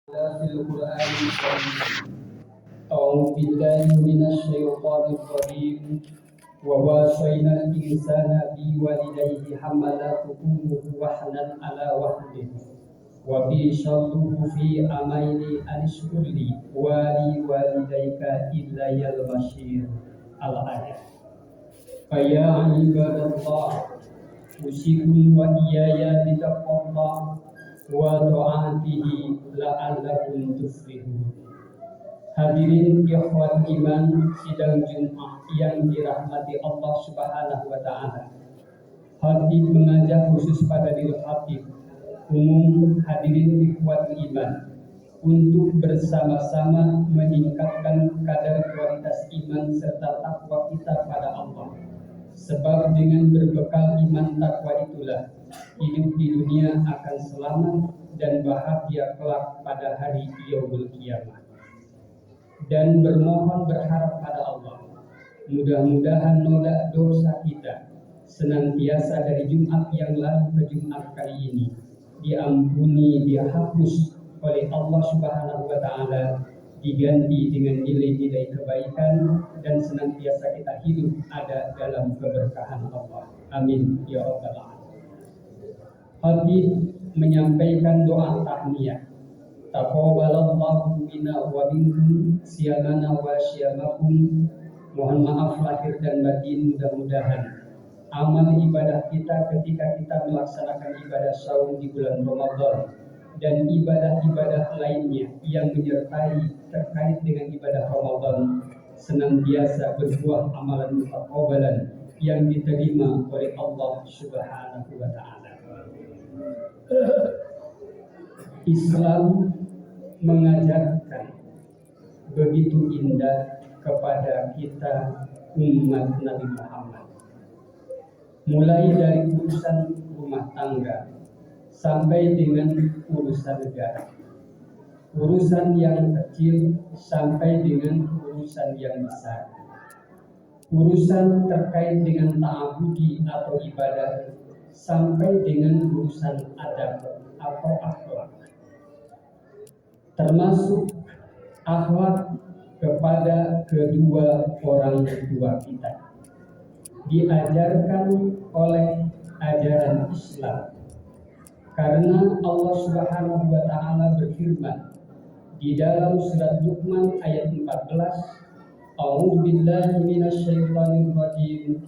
في القرآن الكريم. أعوذ بالله من الشيطان الرجيم. ووصينا الإنسان بوالديه حملته أمه وهنا على وهن وفصاله في عامين أن اشكر لي ولوالديك إلي المصير. الآية. فيا عباد الله أوصيكم وإياي بتقوى الله وطاعته la'allakum tuflihun. Hadirin ikhwan iman sidang Jumat yang dirahmati Allah Subhanahu wa taala. Khatib mengajak khusus pada diri khatib umum hadirin ikhwan iman untuk bersama-sama meningkatkan kadar kualitas iman serta takwa kita pada Allah. Sebab dengan berbekal iman takwa itulah hidup di dunia akan selamat dan bahagia kelak pada hari yaumul qiyamah. Dan bermohon berharap pada Allah, mudah-mudahan noda dosa kita senantiasa dari Jumat yang lalu ke Jumat kali ini diampuni, dihapus oleh Allah Subhanahu wa taala, diganti dengan nilai-nilai kebaikan dan senantiasa kita hidup ada dalam keberkahan Allah. Amin ya rabbal alamin. Habib menyampaikan doa tahniah. Taqabbalallahu minna wa minkum siyamana wa syiyamakum. Mohon maaf lahir dan batin, mudah-mudahan amal ibadah kita ketika kita melaksanakan ibadah saum di bulan Ramadan dan ibadah-ibadah lainnya yang menyertai terkait dengan ibadah Ramadan senantiasa berbuah amalan mutaqabbalan yang diterima oleh Allah Subhanahu wa taala. Islam mengajarkan begitu indah kepada kita umat Nabi Muhammad. Mulai dari urusan rumah tangga sampai dengan urusan negara. Urusan yang kecil sampai dengan urusan yang besar. Urusan terkait dengan ta'abudi atau ibadah sampai dengan urusan adab atau akhlak. Termasuk akhlak kepada kedua orang tua kita. Diajarkan oleh ajaran Islam. Karena Allah Subhanahu wa taala berfirman di dalam surat Luqman ayat 14, A'udzu billahi minasyaitonir rajim.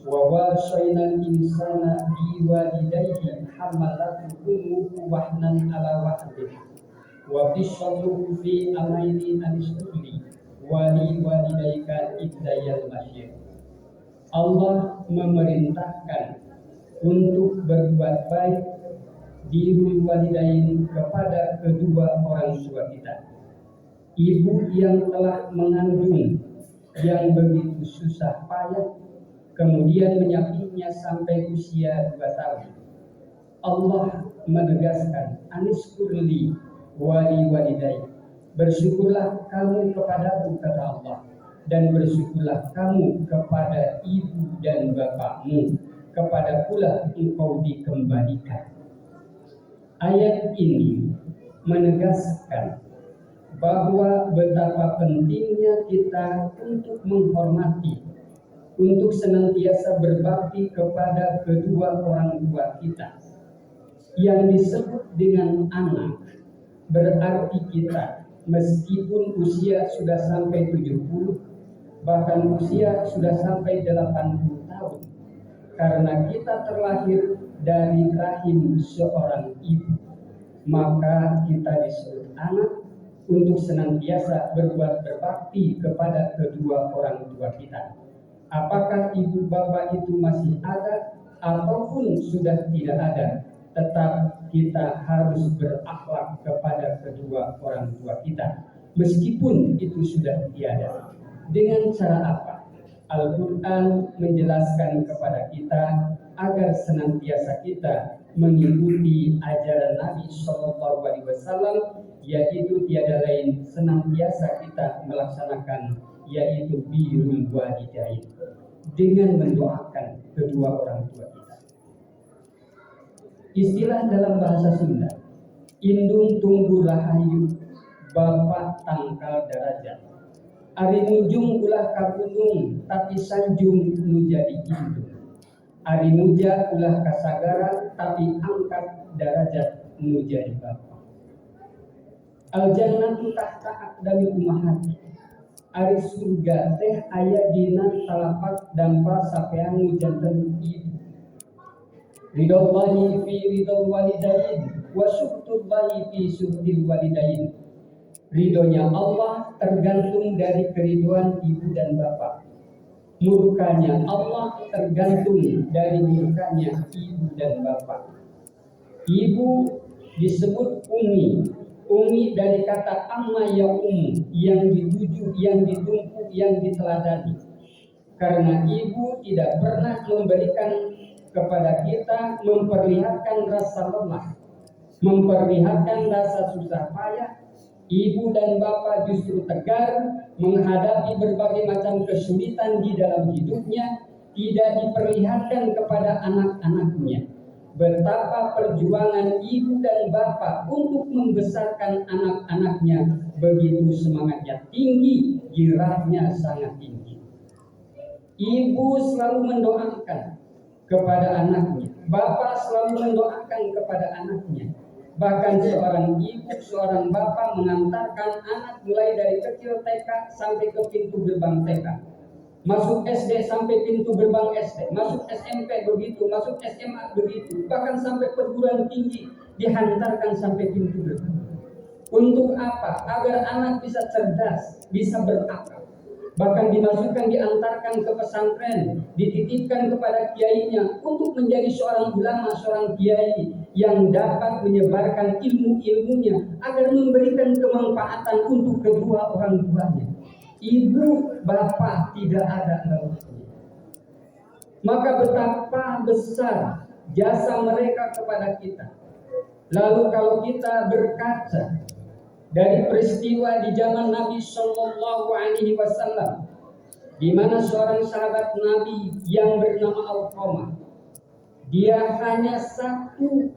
Wa wasainal insana biwalidayhi hamalathu ummuhu wahnan ala wahnin wa fissaluhu fi amaini an ishkurli wa liwalidayka ilayal masir. Allah memerintahkan untuk berbuat baik birrul walidain kepada kedua orang tua kita. Ibu yang telah mengandung yang begitu susah payah kemudian menyapihnya sampai usia 2 tahun. Allah menegaskan aniskurli wali walidai. Bersyukurlah kamu kepadaku, kata Allah, dan bersyukurlah kamu kepada ibu dan bapakmu, kepada pula engkau dikembalikan. Ayat ini menegaskan bahwa betapa pentingnya kita untuk menghormati, untuk senantiasa berbakti kepada kedua orang tua kita. Yang disebut dengan anak berarti kita meskipun usia sudah sampai 70, bahkan usia sudah sampai 80 tahun, karena kita terlahir dari rahim seorang ibu, maka kita disebut anak untuk senantiasa berbuat berbakti kepada kedua orang tua kita. Apakah ibu bapak itu masih ada ataupun sudah tidak ada, tetap kita harus berakhlak kepada kedua orang tua kita meskipun itu sudah tiada. Dengan cara apa? Al-Quran menjelaskan kepada kita agar senantiasa kita mengikuti ajaran Nabi SAW, yaitu tiada lain senantiasa kita melaksanakan, yaitu birrul walidain, dengan mendoakan kedua orang tua kita. Istilah dalam bahasa Sunda indung tunggu rahayu bapak tangkal darajat. Ari munjung ulah ka gunung tapi sanjung nu jadi indung. Ari muja ulah ka sagara tapi angkat darajat nu jadi bapak. Al jannatu tahta aqdami ummahati. Ari surga teh aya dina talapak dampa sapean nu janten ibu. Ridwallahi fi ridwal walidain wa syukurullahi fi syukuril walidain. Ridhonya Allah tergantung dari keriduan ibu dan bapak. Murkanya Allah tergantung dari murkanya ibu dan bapak. Ibu disebut umi. Umi dari kata amma ya yang dituju, yang ditumpu, yang diteladani. Karena ibu tidak pernah memberikan kepada kita, memperlihatkan rasa lemah, memperlihatkan rasa susah payah. Ibu dan bapak justru tegar menghadapi berbagai macam kesulitan di dalam hidupnya, tidak diperlihatkan kepada anak-anaknya. Betapa perjuangan ibu dan bapak untuk membesarkan anak-anaknya begitu semangatnya tinggi, girahnya sangat tinggi. Ibu selalu mendoakan kepada anaknya, bapak selalu mendoakan kepada anaknya. Bahkan seorang ibu, seorang bapak mengantarkan anak mulai dari kecil TK sampai ke pintu gerbang TK. Masuk SD sampai pintu gerbang SD, masuk SMP begitu, masuk SMA begitu, bahkan sampai perguruan tinggi dihantarkan sampai pintu gerbang. Untuk apa? Agar anak bisa cerdas, bisa berakal. Bahkan dimasukkan, diantarkan ke pesantren, dititipkan kepada kiainya untuk menjadi seorang ulama, seorang kiai yang dapat menyebarkan ilmu-ilmunya agar memberikan kemanfaatan untuk kedua orang tuanya. Ibu, bapak tidak ada leluhurnya. Maka betapa besar jasa mereka kepada kita. Lalu kalau kita berkaca dari peristiwa di zaman Nabi Shallallahu Alaihi Wasallam, di mana seorang sahabat Nabi yang bernama Alqamah, dia hanya satu,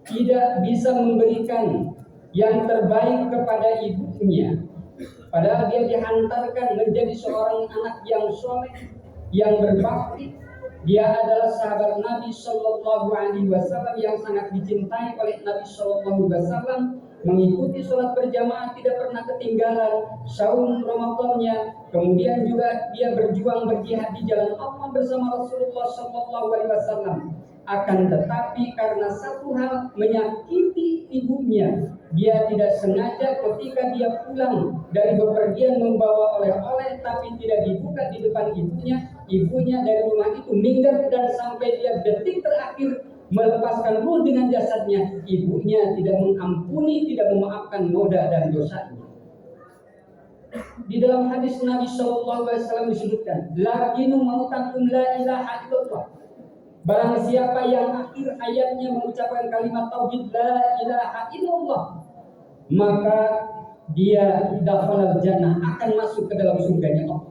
tidak bisa memberikan yang terbaik kepada ibunya. Padahal dia dihantarkan menjadi seorang anak yang soleh, yang berbakti. Dia adalah sahabat Nabi Shallallahu Alaihi Wasallam yang sangat dicintai oleh Nabi Shallallahu Alaihi Wasallam. Mengikuti sholat berjamaah, tidak pernah ketinggalan saum Ramadannya. Kemudian juga dia berjuang berjihad di jalan Allah bersama Rasulullah Shallallahu Alaihi Wasallam. Akan tetapi karena satu hal menyakiti ibunya, dia tidak sengaja ketika dia pulang dari bepergian membawa oleh-oleh tapi tidak dibuka di depan ibunya. Ibunya dari rumah itu minggat dan sampai dia detik terakhir melepaskan ruh dengan jasadnya, ibunya tidak mengampuni, tidak memaafkan noda dan dosanya. Di dalam hadis Nabi Shallallahu Alaihi Wasallam disebutkan, "Lakinu mautakum la ilaha illallah." Barang siapa yang akhir hayatnya mengucapkan kalimat tauhid la ilaha illallah, maka dia dakhalal jannah, akan masuk ke dalam surganya Allah.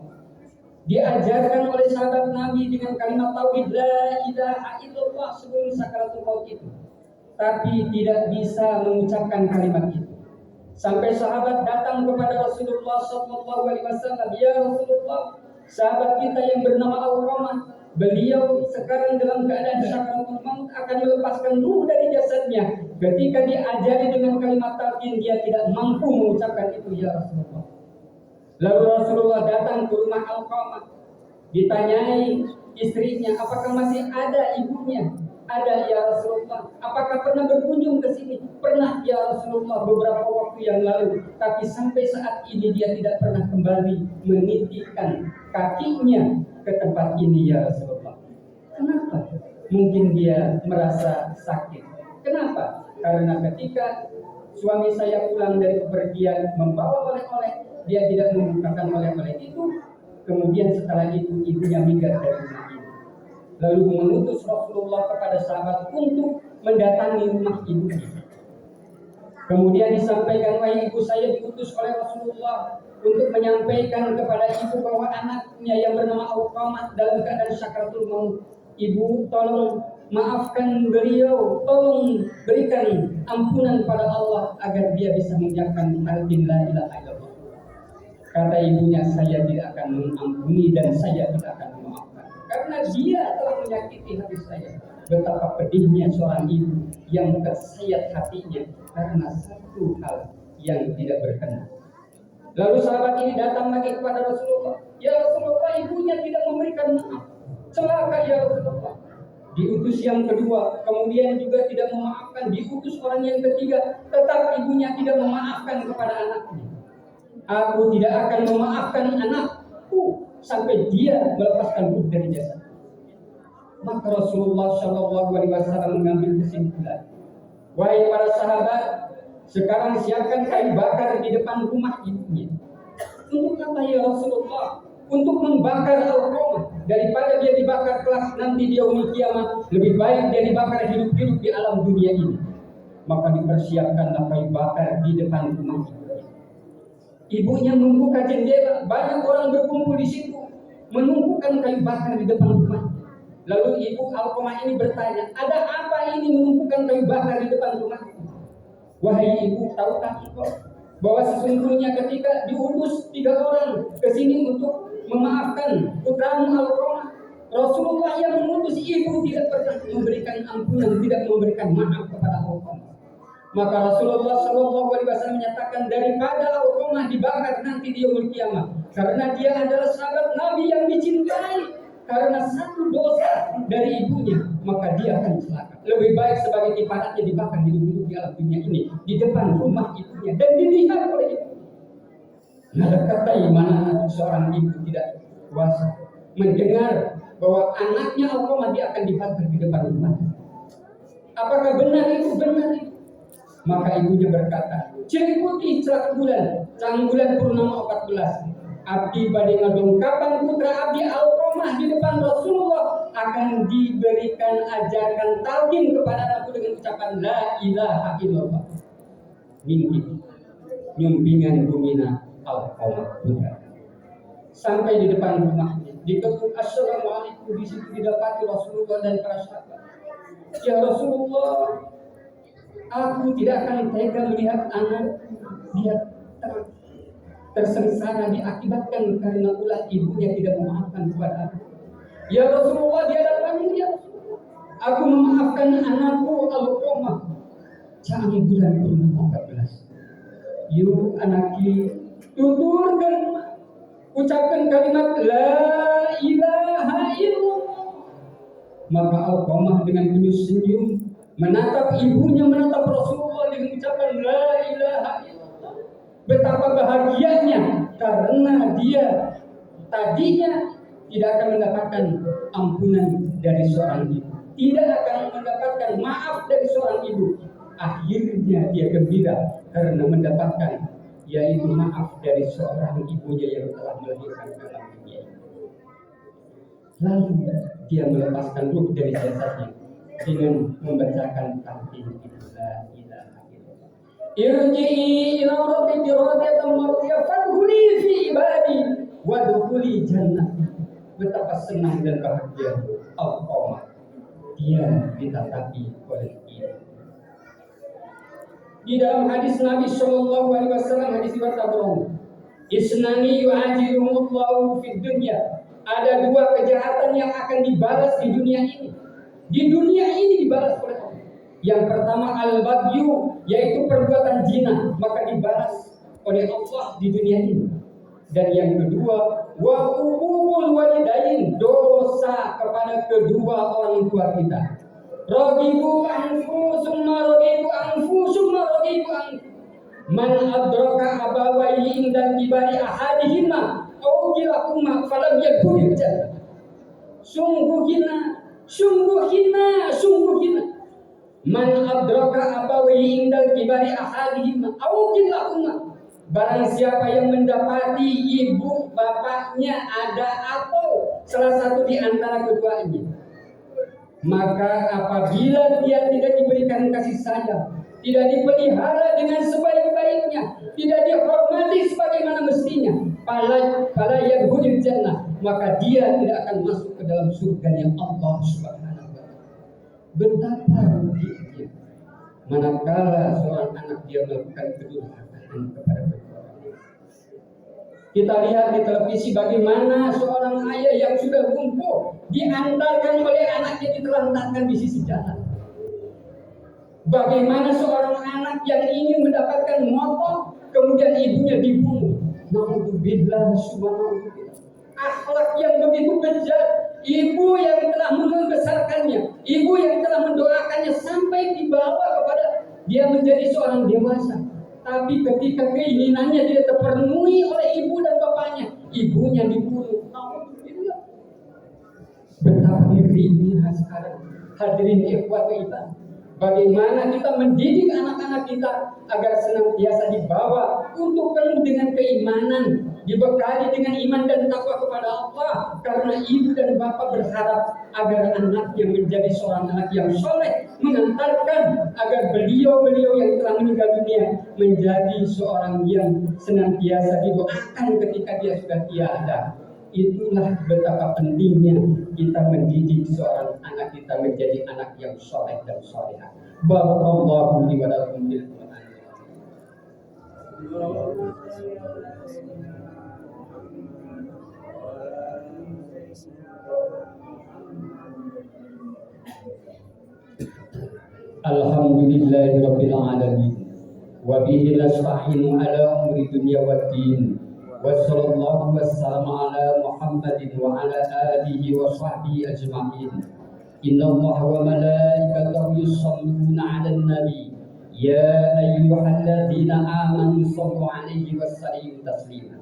Diajarkan oleh sahabat Nabi dengan kalimat tauhid la ilaha illallah sebelum sakaratul maut itu, tapi tidak bisa mengucapkan kalimat itu. Sampai sahabat datang kepada Rasulullah Sallallahu Alaihi Wasallam, "Ya Rasulullah, sahabat kita yang bernama Alqamah, beliau sekarang dalam keadaan sakaratul maut, akan melepaskan ruh dari jasadnya. Ketika diajari dengan kalimat tauhid, dia tidak mampu mengucapkan itu, ya Rasulullah." Lalu Rasulullah datang ke rumah Alqamah, ditanyai istrinya, apakah masih ada ibunya? Ada, ya Rasulullah. Apakah pernah berkunjung ke sini? Pernah, ya Rasulullah, beberapa waktu yang lalu. Tapi sampai saat ini dia tidak pernah kembali menitipkan kakinya ke tempat ini, ya Rasulullah. Kenapa? Mungkin dia merasa sakit. Kenapa? Karena ketika suami saya pulang dari bepergian membawa oleh-oleh, dia tidak membukakan oleh-oleh itu. Kemudian setelah itu ibunya minggat dari rumah ini. Lalu mengutus Rasulullah kepada sahabat untuk mendatangi rumah ibunya. Kemudian disampaikan, "Wahai ibu, saya diutus oleh Rasulullah untuk menyampaikan kepada ibu bahwa anaknya yang bernama Alqamah dalam keadaan sakaratul maut. Ibu tolong maafkan beliau, tolong berikan ampunan pada Allah agar dia bisa mengucapkan talqin la ilaha illallah. Kata ibunya, saya tidak akan mengampuni dan saya tidak akan memaafkan karena dia telah menyakiti hati saya. Betapa pedihnya seorang ibu yang tersayat hatinya karena satu hal yang tidak berkenan. Lalu sahabat ini datang lagi kepada Rasulullah. Ya Rasulullah, ibunya tidak memberikan maaf. Celaka ya Rasulullah. Diutus yang kedua, kemudian juga tidak memaafkan. Diutus orang yang ketiga, tetap ibunya tidak memaafkan kepada anaknya. Aku tidak akan memaafkan anakku sampai dia melepaskan ruh dari jasad. Maka Rasulullah Shallallahu Alaihi Wasallam mengambil kesimpulan, wahai para sahabat, sekarang siapkan kayu bakar di depan rumah ibunya. Untuk apa ya Rasulullah? Untuk membakar Alqamah. Daripada dia dibakar kelak nanti di yaumul kiamat, lebih baik dia dibakar hidup-hidup di alam dunia ini. Maka dipersiapkanlah kayu bakar di depan rumah ibunya. Ibunya membuka jendela, banyak orang berkumpul di situ, menumpukan kayu bakar di depan rumah. Lalu ibu Alqamah ini bertanya, ada apa ini menumpukan kayu bakar di depan rumah? Wahai ibu, tahukah engkau bahwa sesungguhnya ketika diutus 3 orang ke sini untuk memaafkan putramu Alqamah, Rasulullah yang mengutus, ibu tidak pernah memberikan ampunan, tidak memberikan maaf kepada Alqamah. Maka Rasulullah Shallallahu Alaihi Wasallam menyatakan, daripada Alqamah dibakar nanti di yaumul kiamat, karena dia adalah sahabat Nabi yang dicintai, karena satu dosa dari ibunya, maka dia akan celaka. Lebih baik sebagai ibaratnya dibakar hidup-hidup di alam dunia ini, di depan rumah ibunya, dan dilihat oleh ibu. Nah, kata mana seorang ibu tidak kuasa mendengar bahwa anaknya Alqamah dia akan dibakar di depan rumah. Apakah benar itu? Benar itu. Maka ibunya berkata, ciri putih cang bulan purnama 14. Abdi badai ngadongkapan putra abdi Alqamah di depan Rasulullah, akan diberikan ajarkan talqin kepada aku dengan ucapan la ilaha illallah. Mimpi nyumbingan bumina Alqamah putra. Sampai di depan rumahnya, diketuk assalamualaikum, di situ didapati Rasulullah dan para sahabat. Ya Rasulullah, aku tidak akan tega melihat anak dia tersengsara diakibatkan karena ulah ibunya tidak memaafkan kepada aku. Ya Rasulullah, di hadapanmu ya Rasulullah, aku memaafkan anakku Alqamah. Jangan bulan purnama 14. Yuk anaki, tuturkan, ucapkan kalimat la ilaha illallah. Maka Alqamah dengan penuh senyum menatap ibunya, menatap Rasulullah dengan ucapan la ilaha illallah. Betapa bahagianya karena dia tadinya tidak akan mendapatkan ampunan dari seorang ibu, tidak akan mendapatkan maaf dari seorang ibu. Akhirnya dia gembira karena mendapatkan yaitu maaf dari seorang ibunya yang telah melahirkan dalam dunia. Lalu dia melepaskan ruh dari jasadnya dengan membacakan talqin la ilaha illallah. Irji'i ila rabbiki radiyatan mardiyah fadkhuli fi ibadi wadkhuli jannati. Betapa senang dan bahagia Alqamah dia ditatapi oleh ibu. Di dalam hadis Nabi Shallallahu Alaihi Wasallam, hadis riwayat Tabrani, isnani yu'ajiruhumullahu fid dunya. Ada 2 kejahatan yang akan dibalas di dunia ini. Di dunia ini dibalas oleh Allah. Yang pertama al-bagyu, yaitu perbuatan zina, maka dibalas oleh Allah di dunia ini. Dan yang kedua wa uququl walidain, dosa kepada kedua orang tua kita. Ragibu anfu summa ragibu anfu summa ragibu anfu. Man adraka abawaihi indal kibari ahadihima au kilahuma falam yakun jannah. Sungguh hina, sungguh hina, sungguh hina. Man adraka abawaihi indal kibari ahadihima au kilahuma. Barang siapa yang mendapati ibu bapaknya ada atau salah satu di antara keduanya, maka apabila dia tidak diberikan kasih sayang, tidak dipelihara dengan sebaik-baiknya, tidak dihormati sebagaimana mestinya, fala yadkhulul jannah, maka dia tidak akan masuk ke dalam surganya Allah Subhanahu wa taala. Betapa ruginya manakala seorang anak dia melakukan kedurhakaan kepada kedua orang. Kita lihat di televisi bagaimana seorang ayah yang sudah lumpuh diantarkan oleh anaknya ditelantarkan di sisi jalan. Bagaimana seorang anak yang ingin mendapatkan motor kemudian ibunya dibunuh. Naudzubillah, subhanallah. Akhlak yang begitu bejat. Ibu yang telah membesarkannya, ibu yang telah mendoakannya sampai dibawa kepada dia menjadi seorang dewasa. Tapi ketika keinginannya tidak terpenuhi oleh ibu dan bapaknya, ibunya dibunuh. Alhamdulillah. Betapa ngerinya sekarang. Hadirin ikhwat iman. Bagaimana kita mendidik anak-anak kita agar senantiasa dibawa untuk penuh dengan keimanan, dibekali dengan iman dan takwa kepada Allah, karena ibu dan bapak berharap agar anaknya menjadi seorang anak yang soleh, mengantarkan agar beliau-beliau yang telah meninggal dunia menjadi seorang yang senantiasa didoakan ketika dia sudah tiada. Itulah betapa pentingnya kita mendidik seorang anak kita menjadi anak yang soleh dan solehah. Barakallahu li wa lakum bil Qur'an. Alhamdulillahirabbil alamin. Wa bihi nasta'inu ala umuri dunya waddin. Wassallallahu wassalamu ala Muhammadin wa ala alihi wa sahbihi ajma'in. Innallaha wa malaikatahu yusholluna 'alan nabi. Ya ayyuhalladzina amanu shallu 'alaihi wa sallimu taslima.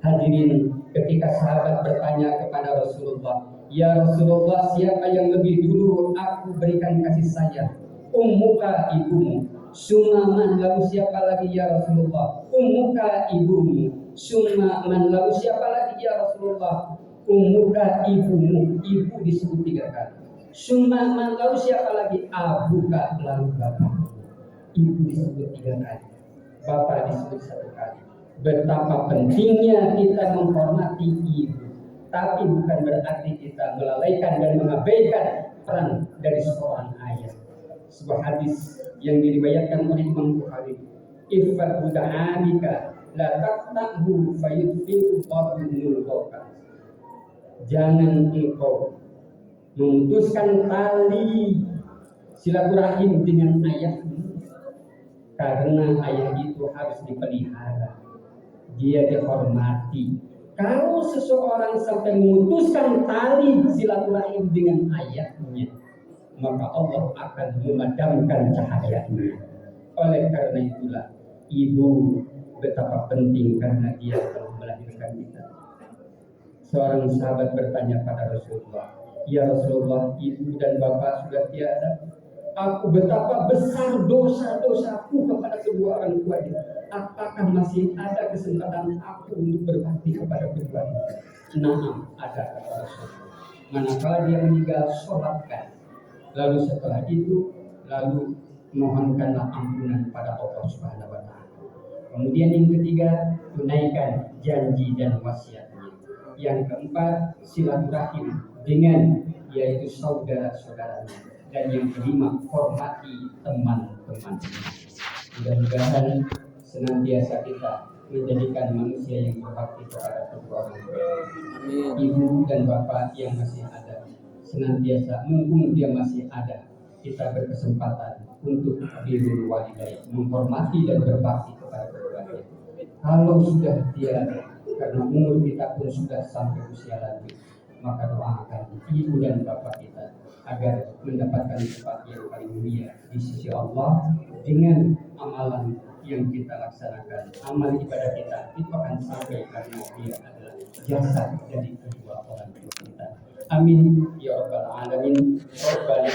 Hadirin, ketika sahabat bertanya kepada Rasulullah, "Ya Rasulullah, siapa yang lebih dulu aku berikan kasih sayang? Ummuka, ibumu. Summa man, lalu siapa lagi ya Rasulullah? Ummuka, ibumu. Summa man, lalu siapa lagi ya Rasulullah? Ummuka, ibumu. Ibu disebut 3 kali. Summa man, lalu siapa lagi? Abuka, lalu bapak. Ibu disebut 3 kali, bapak disebut 1 kali. Betapa pentingnya kita menghormati ibu, tapi bukan berarti kita melalaikan dan mengabaikan peran dari seorang ayah. Sebuah hadis yang diriwayatkan oleh Imam Bukhari, "Ifat buda'anika la taqtahu fayudfi'u Allahu nuraka." Jangan engkau memutuskan tali silaturahim dengan ayahmu, karena ayah itu harus dipelihara, dia dihormati. Kalau seseorang sampai memutuskan tali silaturahim dengan ayahnya, maka Allah akan memadamkan cahayanya. Oleh karena itulah ibu betapa penting, karena dia telah melahirkan kita. Seorang sahabat bertanya pada Rasulullah, "Ya Rasulullah, ibu dan bapak sudah tiada. Aku betapa besar dosa-dosaku kepada kedua orang tuanya. Apakah masih ada kesempatan aku untuk berbakti kepada keduanya?" "Na'am, ada," kata Rasulullah. "Manakala dia meninggal, sholatkan. Lalu setelah itu, lalu mohonkanlah ampunan pada Allah Subhanahu wa Ta'ala. Kemudian yang ketiga, tunaikan janji dan wasiatnya. Yang keempat, silaturahim dengan yaitu saudara-saudaranya. Dan yang kelima, hormati teman-teman." Mudah-mudahan senantiasa kita menjadikan manusia yang berbakti kepada kedua orang tua. Ibu dan bapak yang masih ada, senantiasa mumpung dia masih ada, kita berkesempatan untuk birrul walidain, menghormati dan berbakti kepada keduanya. Kalau sudah tiada, karena umur kita pun sudah sampai usia lanjut, maka doakan ibu dan bapak kita agar mendapatkan tempat yang paling mulia di sisi Allah dengan amalan yang kita laksanakan. Amal ibadah kita itu akan sampai karena dia adalah jasa dari kedua orang tua kita. Amin ya rabbal alamin. Rabbana